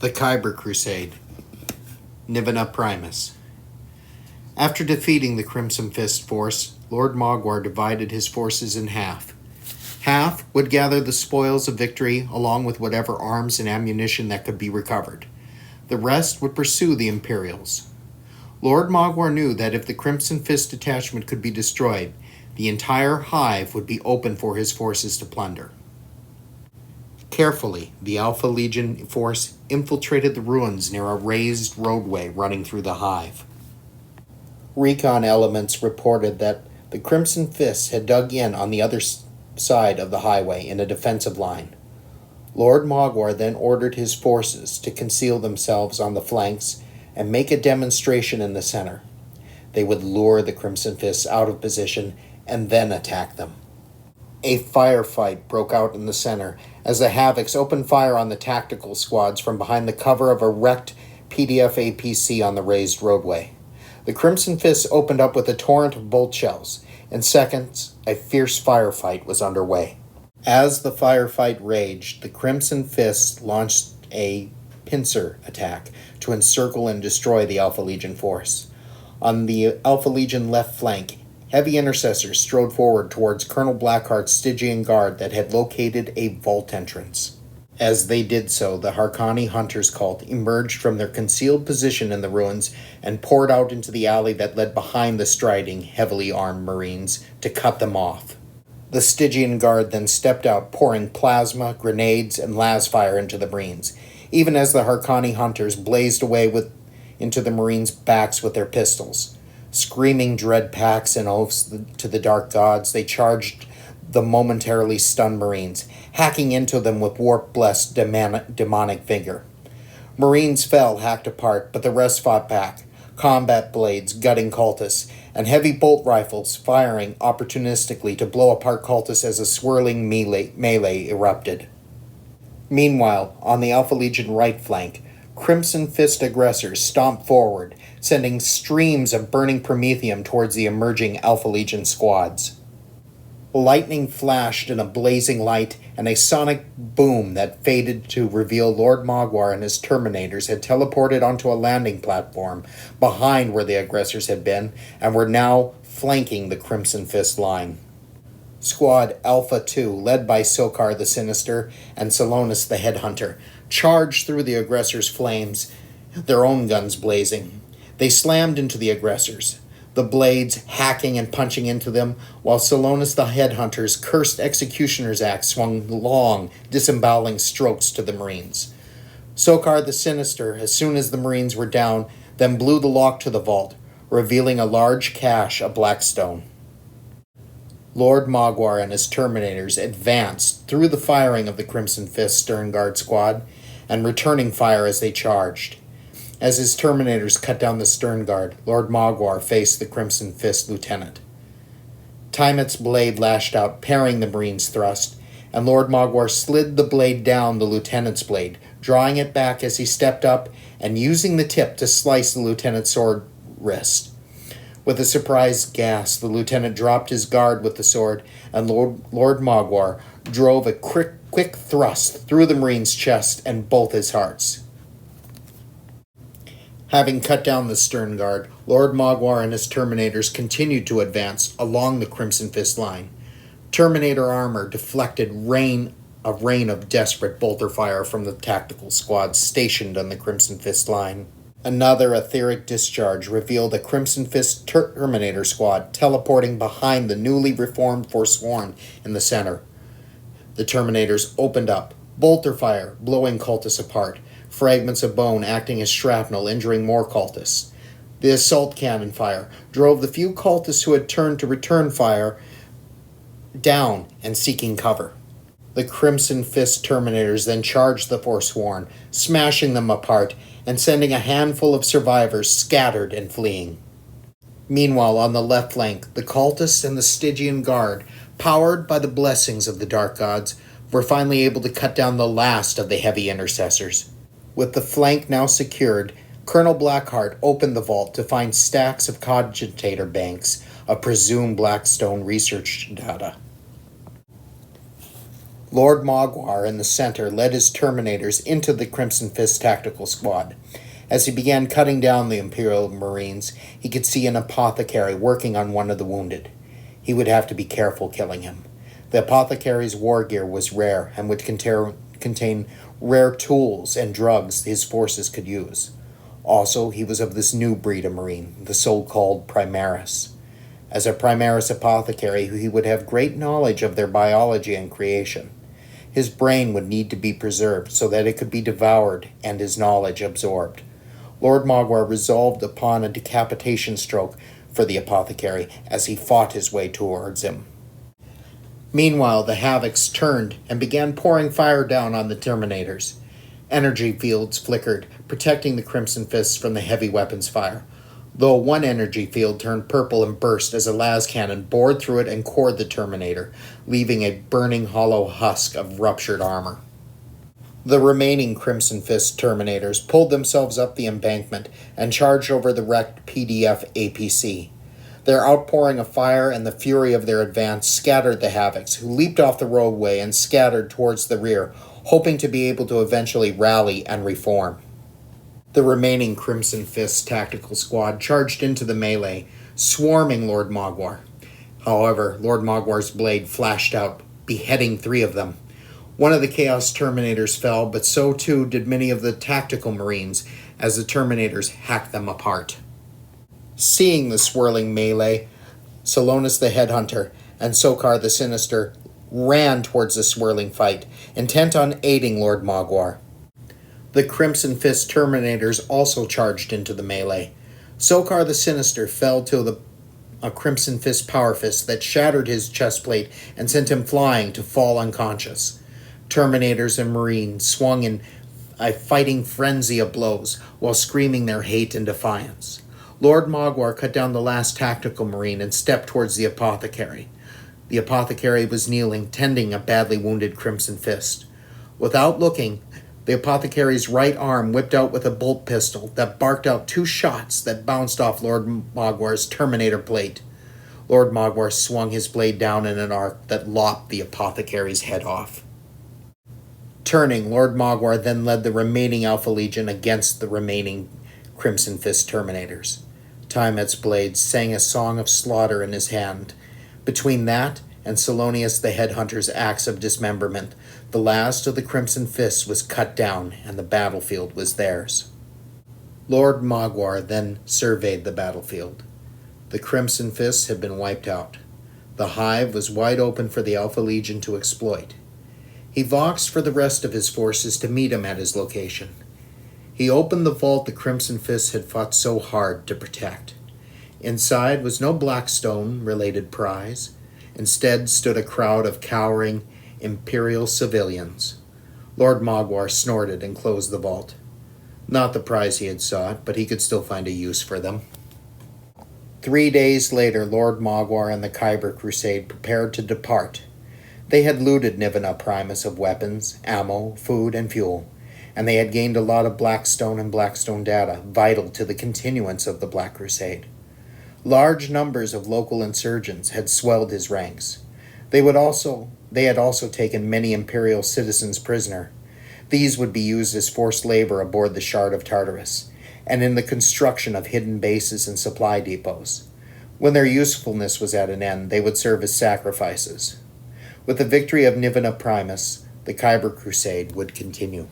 The Khyber Crusade. Nivinah Primus. After defeating the Crimson Fist force, Lord Mogwar divided his forces in half. Half would gather the spoils of victory along with whatever arms and ammunition that could be recovered. The rest would pursue the Imperials. Lord Mogwar knew that if the Crimson Fist detachment could be destroyed, the entire hive would be open for his forces to plunder. Carefully, the Alpha Legion force infiltrated the ruins near a raised roadway running through the hive. Recon elements reported that the Crimson Fists had dug in on the other side of the highway in a defensive line. Lord Mogwar then ordered his forces to conceal themselves on the flanks and make a demonstration in the center. They would lure the Crimson Fists out of position and then attack them. A firefight broke out in the center as the Havocs opened fire on the tactical squads from behind the cover of a wrecked PDF APC on the raised roadway. The Crimson Fists opened up with a torrent of bolt shells. In seconds, a fierce firefight was underway. As the firefight raged, the Crimson Fists launched a pincer attack to encircle and destroy the Alpha Legion force. On the Alpha Legion left flank, heavy intercessors strode forward towards Colonel Blackheart's Stygian guard that had located a vault entrance. As they did so, the Harkani Hunters cult emerged from their concealed position in the ruins and poured out into the alley that led behind the striding, heavily armed Marines to cut them off. The Stygian guard then stepped out, pouring plasma, grenades, and lasfire into the Marines, even as the Harkani Hunters blazed away into the Marines' backs with their pistols. Screaming dread pacts and oaths to the dark gods, they charged the momentarily stunned Marines, hacking into them with warp-blessed demonic vigor. Marines fell, hacked apart, but the rest fought back, combat blades gutting cultists, and heavy bolt rifles firing opportunistically to blow apart cultists as a swirling melee erupted. Meanwhile, on the Alpha Legion right flank, Crimson Fist aggressors stomped forward, sending streams of burning promethium towards the emerging Alpha Legion squads. Lightning flashed in a blazing light, and a sonic boom that faded to reveal Lord Mogwar and his Terminators had teleported onto a landing platform behind where the aggressors had been and were now flanking the Crimson Fist line. Squad Alpha 2, led by Sokar the Sinister and Salonis the Headhunter, charged through the aggressors' flames, their own guns blazing. They slammed into the aggressors, the blades hacking and punching into them, while Salonis the Headhunter's cursed executioner's axe swung long, disemboweling strokes to the Marines. Sokar the Sinister, as soon as the Marines were down, then blew the lock to the vault, revealing a large cache of blackstone. Lord Mogwar and his Terminators advanced through the firing of the Crimson Fist Stern Guard squad and returning fire as they charged. As his Terminators cut down the Stern Guard, Lord Mogwar faced the Crimson Fist lieutenant. Timet's blade lashed out, parrying the Marine's thrust, and Lord Mogwar slid the blade down the lieutenant's blade, drawing it back as he stepped up and using the tip to slice the lieutenant's sword wrist. With a surprised gasp, the lieutenant dropped his guard with the sword, and Lord Mogwar drove a quick thrust through the Marine's chest and both his hearts. Having cut down the Stern Guard, Lord Mogwar and his Terminators continued to advance along the Crimson Fist line. Terminator armor deflected a rain of desperate bolter fire from the tactical squads stationed on the Crimson Fist line. Another etheric discharge revealed a Crimson Fist Terminator squad teleporting behind the newly reformed Forsworn in the center. The Terminators opened up, bolter fire blowing cultists apart, fragments of bone acting as shrapnel injuring more cultists. The assault cannon fire drove the few cultists who had turned to return fire down and seeking cover. The Crimson Fist Terminators then charged the Forsworn, smashing them apart and sending a handful of survivors scattered and fleeing. Meanwhile, on the left flank, the cultists and the Stygian Guard, powered by the blessings of the Dark Gods, were finally able to cut down the last of the heavy intercessors. With the flank now secured, Colonel Blackheart opened the vault to find stacks of cogitator banks of presumed Blackstone research data. Lord Mogwar in the center led his Terminators into the Crimson Fist tactical squad. As he began cutting down the Imperial Marines, he could see an apothecary working on one of the wounded. He would have to be careful killing him. The apothecary's war gear was rare and would contain rare tools and drugs his forces could use. Also, he was of this new breed of Marine, the so-called Primaris. As a Primaris apothecary, he would have great knowledge of their biology and creation. His brain would need to be preserved so that it could be devoured and his knowledge absorbed. Lord Mogwar resolved upon a decapitation stroke for the apothecary as he fought his way towards him. Meanwhile, the Havocs turned and began pouring fire down on the Terminators. Energy fields flickered, protecting the Crimson Fists from the heavy weapons fire, though one energy field turned purple and burst as a las cannon bored through it and cored the Terminator, leaving a burning hollow husk of ruptured armor. The remaining Crimson Fist Terminators pulled themselves up the embankment and charged over the wrecked PDF APC. Their outpouring of fire and the fury of their advance scattered the Havocs, who leaped off the roadway and scattered towards the rear, hoping to be able to eventually rally and reform. The remaining Crimson Fist tactical squad charged into the melee, swarming Lord Mogwar. However, Lord Mogwar's blade flashed out, beheading 3 of them. One of the Chaos Terminators fell, but so too did many of the tactical Marines, as the Terminators hacked them apart. Seeing the swirling melee, Salonis the Headhunter and Sokar the Sinister ran towards the swirling fight, intent on aiding Lord Mogwar. The Crimson Fist Terminators also charged into the melee. Sokar the Sinister fell to a Crimson Fist Power Fist that shattered his chest plate and sent him flying to fall unconscious. Terminators and Marines swung in a fighting frenzy of blows while screaming their hate and defiance. Lord Mogwar cut down the last tactical Marine and stepped towards the apothecary. The apothecary was kneeling, tending a badly wounded Crimson Fist. Without looking, the apothecary's right arm whipped out with a bolt pistol that barked out 2 shots that bounced off Lord Mogwar's Terminator plate. Lord Mogwar swung his blade down in an arc that lopped the apothecary's head off. Turning, Lord Mogwar then led the remaining Alpha Legion against the remaining Crimson Fist Terminators. Tiamat's blade sang a song of slaughter in his hand. Between that and Salonius the Headhunter's axe of dismemberment, the last of the Crimson Fists was cut down and the battlefield was theirs. Lord Mogwar then surveyed the battlefield. The Crimson Fists had been wiped out. The hive was wide open for the Alpha Legion to exploit. He voxed for the rest of his forces to meet him at his location. He opened the vault the Crimson Fists had fought so hard to protect. Inside was no Blackstone-related prize. Instead stood a crowd of cowering Imperial civilians. Lord Mogwar snorted and closed the vault. Not the prize he had sought, but he could still find a use for them. 3 days later, Lord Mogwar and the Khyber Crusade prepared to depart. They had looted Nivinah Primus of weapons, ammo, food, and fuel, and they had gained a lot of Blackstone and Blackstone data, vital to the continuance of the Black Crusade. Large numbers of local insurgents had swelled his ranks. They had also taken many Imperial citizens prisoner. These would be used as forced labor aboard the Shard of Tartarus, and in the construction of hidden bases and supply depots. When their usefulness was at an end, they would serve as sacrifices. With the victory of Nivinah Primus, the Khyber Crusade would continue.